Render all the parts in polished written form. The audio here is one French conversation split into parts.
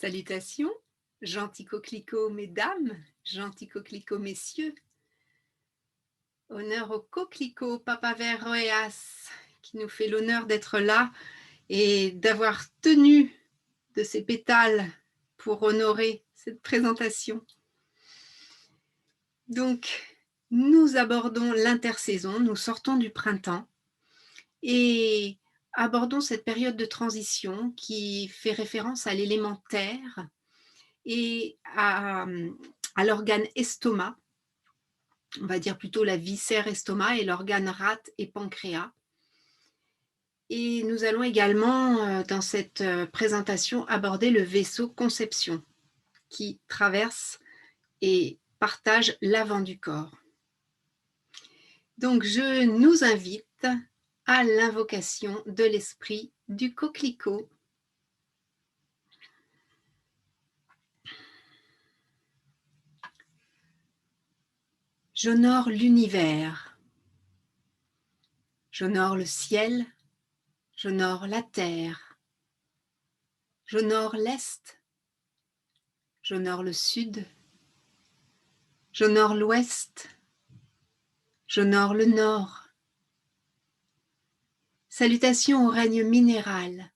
Salutations, gentils coquelicots mesdames, gentils coquelicots messieurs. Honneur au coquelicot Papaver Roeas qui nous fait l'honneur d'être là et d'avoir tenu de ses pétales pour honorer cette présentation. Donc, nous abordons l'intersaison, nous sortons du printemps et abordons cette période de transition qui fait référence à l'élément terre et à l'organe estomac, on va dire plutôt la viscère estomac et l'organe rate et pancréas. Et nous allons également, dans cette présentation, aborder le vaisseau conception qui traverse et partage l'avant du corps. Donc, je nous invite à l'invocation de l'esprit du coquelicot. J'honore l'univers, j'honore le ciel, j'honore la terre, j'honore l'est, j'honore le sud, j'honore l'ouest, j'honore le nord. Salutations au règne minéral,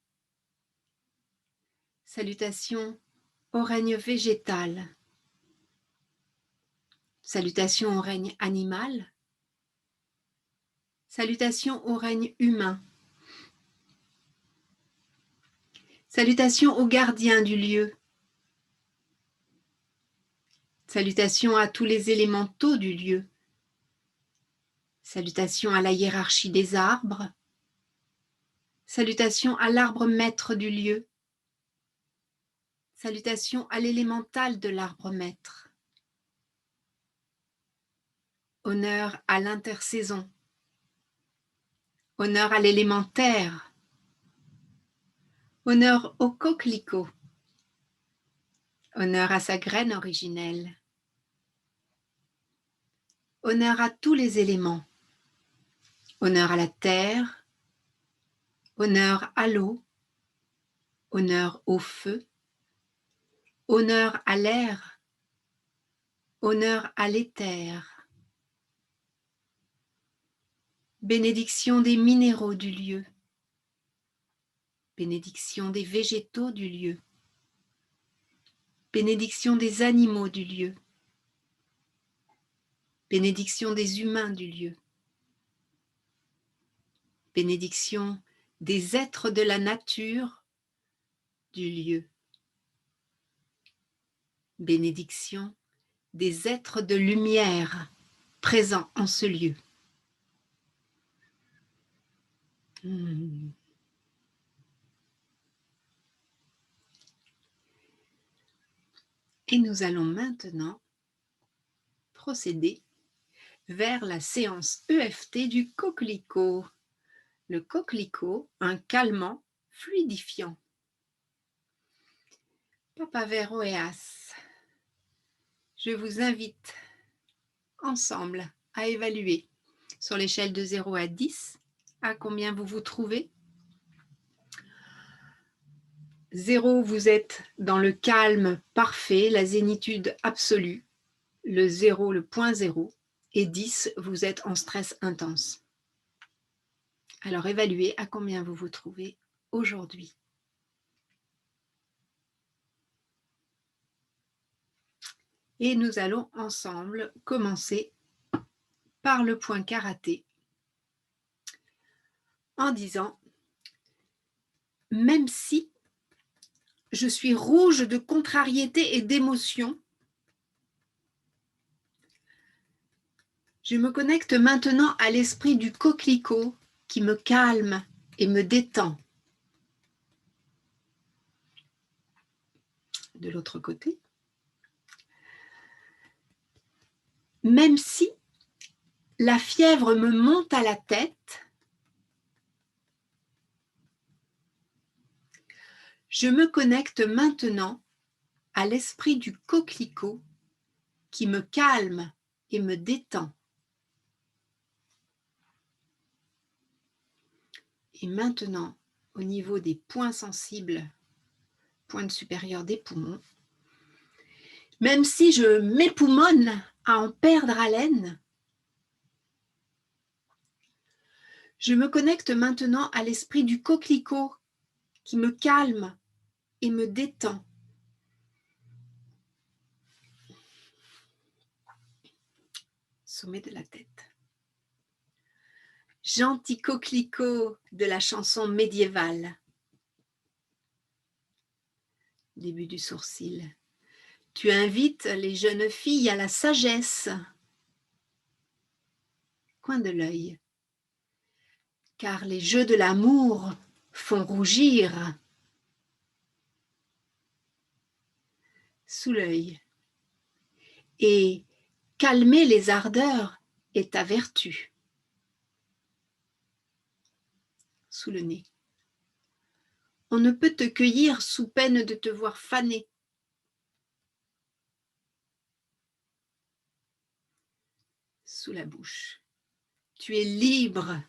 salutations au règne végétal, salutations au règne animal, salutations au règne humain, salutations aux gardiens du lieu, salutations à tous les élémentaux du lieu, salutations à la hiérarchie des arbres, salutations à l'arbre maître du lieu, salutations à l'élémental de l'arbre maître. Honneur à l'intersaison, honneur à l'élémentaire, honneur au coquelicot, honneur à sa graine originelle, honneur à tous les éléments, honneur à la terre, honneur à l'eau, honneur au feu, honneur à l'air, honneur à l'éther. Bénédiction des minéraux du lieu, bénédiction des végétaux du lieu, bénédiction des animaux du lieu, bénédiction des humains du lieu, bénédiction des êtres de la nature du lieu, bénédiction des êtres de lumière présents en ce lieu. Et nous allons maintenant procéder vers la séance EFT du coquelicot. Le coquelicot, un calmant fluidifiant. Papaver Roeas, je vous invite ensemble à évaluer sur l'échelle de 0 à 10 à combien vous vous trouvez. 0, vous êtes dans le calme parfait, la zénitude absolue, le 0, le point 0, et 10, vous êtes en stress intense. Alors évaluez à combien vous vous trouvez aujourd'hui. Et nous allons ensemble commencer par le point karaté en disant « Même si je suis rouge de contrariété et d'émotion, je me connecte maintenant à l'esprit du coquelicot qui me calme et me détend. » De l'autre côté. Même si la fièvre me monte à la tête, je me connecte maintenant à l'esprit du coquelicot qui me calme et me détend. Et maintenant, au niveau des points sensibles pointe supérieure des poumons. Même si je m'époumonne à en perdre haleine, je me connecte maintenant à l'esprit du coquelicot qui me calme et me détend. Sommet de la tête. Gentil coquelicot de la chanson médiévale. Début du sourcil. Tu invites les jeunes filles à la sagesse. Coin de l'œil. Car les jeux de l'amour font rougir. Sous l'œil. Et calmer les ardeurs est ta vertu. Sous le nez. On ne peut te cueillir sous peine de te voir faner. Sous la bouche. Tu es libre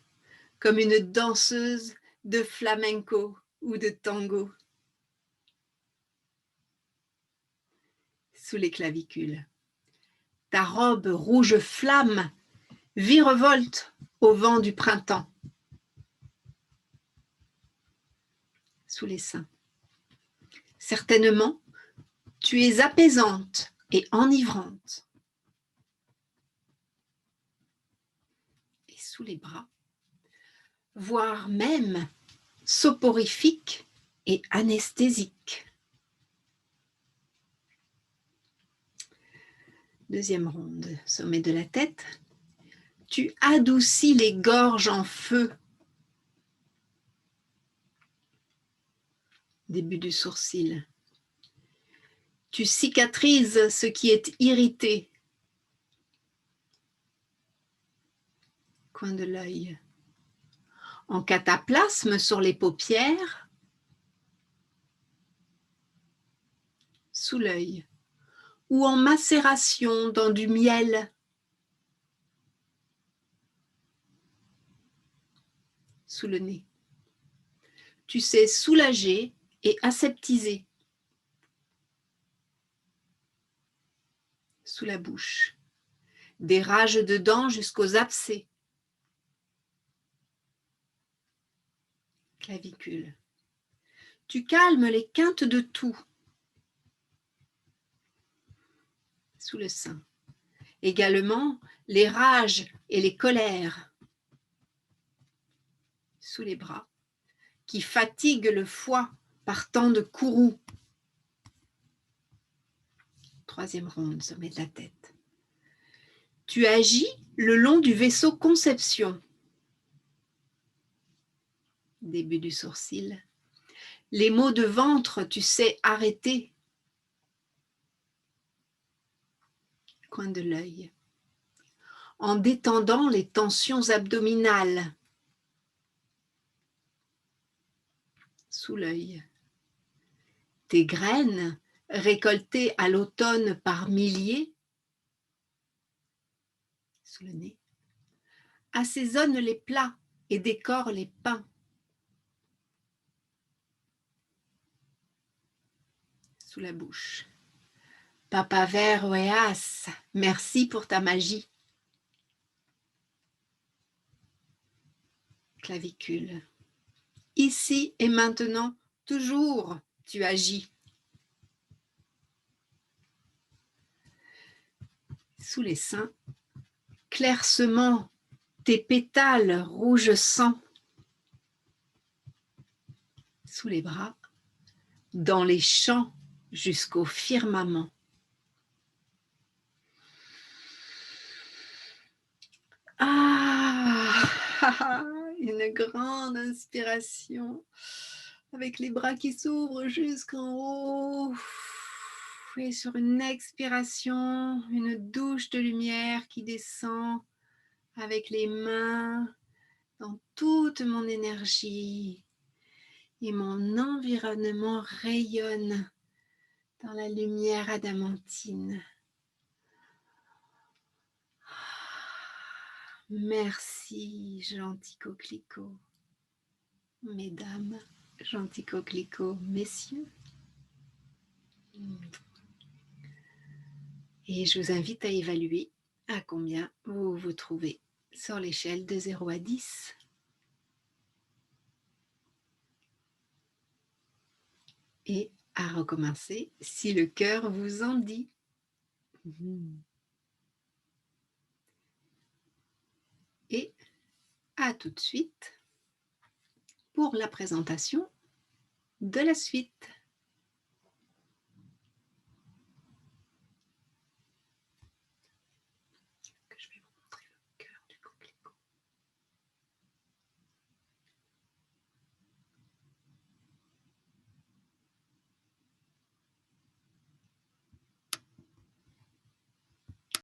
comme une danseuse de flamenco ou de tango. Sous les clavicules. Ta robe rouge flamme virevolte au vent du printemps. Sous les seins. Certainement, tu es apaisante et enivrante. Et sous les bras, voire même soporifique et anesthésique. Deuxième ronde, sommet de la tête. Tu adoucis les gorges en feu. Début du sourcil. Tu cicatrises ce qui est irrité. Coin de l'œil. En cataplasme sur les paupières. Sous l'œil. Ou en macération dans du miel. Sous le nez. Tu sais soulager et aseptiser. Sous la bouche. Des rages de dents jusqu'aux abcès. Clavicule. Tu calmes les quintes de toux. Sous le sein. Également les rages et les colères. Sous les bras, qui fatiguent le foie par tant de courroux. Troisième ronde, sommet de la tête. Tu agis le long du vaisseau conception. Début du sourcil. Les maux de ventre, tu sais arrêter. Coin de l'œil. En détendant les tensions abdominales. Sous l'œil. Tes graines, récoltées à l'automne par milliers. Sous le nez. Assaisonnent les plats et décorent les pains. Sous la bouche. Papaver Oeas, merci pour ta magie. Clavicule. Ici et maintenant, toujours, tu agis. Sous les seins, claircement, tes pétales rouge sang. Sous les bras, dans les champs jusqu'au firmament. Ah, une grande inspiration avec les bras qui s'ouvrent jusqu'en haut. Et sur une expiration, une douche de lumière qui descend avec les mains dans toute mon énergie. Et mon environnement rayonne dans la lumière adamantine. Merci, gentil coquelicot. Mesdames, gentils coquelicots, messieurs. Et je vous invite à évaluer à combien vous vous trouvez sur l'échelle de 0 à 10. Et à recommencer si le cœur vous en dit. Et à tout de suite pour la présentation de la suite.